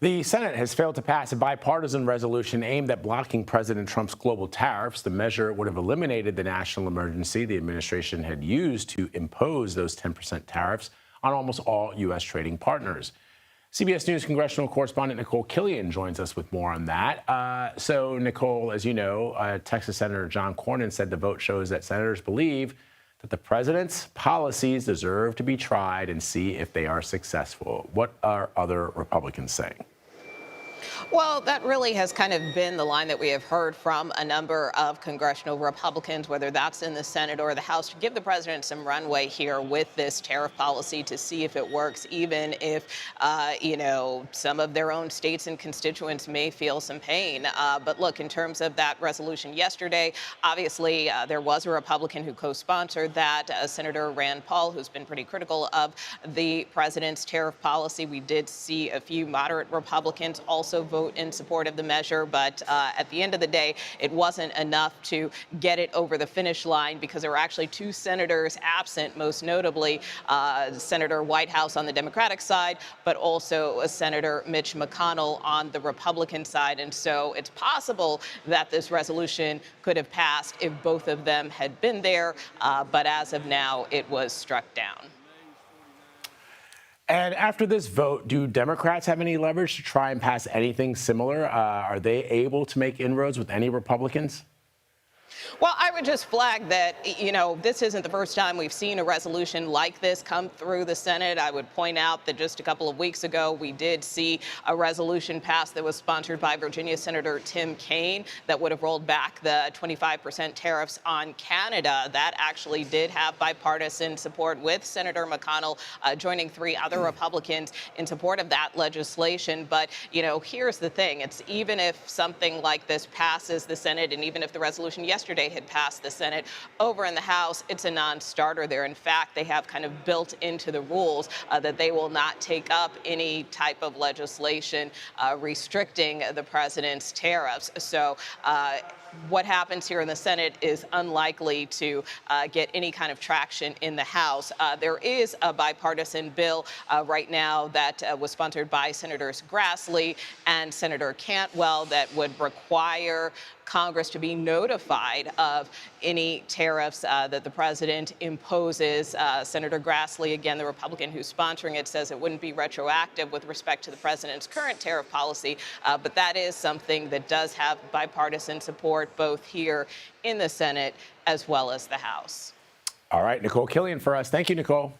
The Senate has failed to pass a bipartisan resolution aimed at blocking President Trump's global tariffs. The measure would have eliminated the national emergency the administration had used to impose those 10% tariffs on almost all U.S. trading partners. CBS News congressional correspondent Nikole Killion joins us with more on that. So, Nikole, as you know, Texas Senator John Cornyn said the vote shows that senators believe that the president's policies deserve to be tried and see if they are successful. What are other Republicans saying? Well, that really has kind of been the line that we have heard from a number of congressional Republicans, whether that's in the Senate or the House, to give the president some runway here with this tariff policy to see if it works, even if, some of their own states and constituents may feel some pain. But look, in terms of that resolution yesterday, obviously there was a Republican who co-sponsored that, Senator Rand Paul, who's been pretty critical of the president's tariff policy. We did see a few moderate Republicans also vote in support of the measure, but at the end of the day, it wasn't enough to get it over the finish line because there were actually two senators absent, most notably Senator Whitehouse on the Democratic side, but also Senator Mitch McConnell on the Republican side. And so it's possible that this resolution could have passed if both of them had been there, but as of now, it was struck down. And after this vote, do Democrats have any leverage to try and pass anything similar? Are they able to make inroads with any Republicans? Well, I would just flag that, this isn't the first time we've seen a resolution like this come through the Senate. I would point out that just a couple of weeks ago, we did see a resolution passed that was sponsored by Virginia Senator Tim Kaine that would have rolled back the 25% tariffs on Canada. That actually did have bipartisan support, with Senator McConnell joining three other Republicans in support of that legislation. But, here's the thing. It's even if something like this passes the Senate, and even if the resolution yesterday had passed the Senate, over in the House, it's a non-starter there. In fact, they have kind of built into the rules that they will not take up any type of legislation restricting the president's tariffs. So what happens here in the Senate is unlikely to get any kind of traction in the House. There is a bipartisan bill right now that was sponsored by Senators Grassley and Senator Cantwell that would require Congress to be notified of any tariffs that the president imposes. Senator Grassley, again, the Republican who's sponsoring it, says it wouldn't be retroactive with respect to the president's current tariff policy, but that is something that does have bipartisan support both here in the Senate as well as the House. All right, Nikole Killion for us. Thank you, Nikole.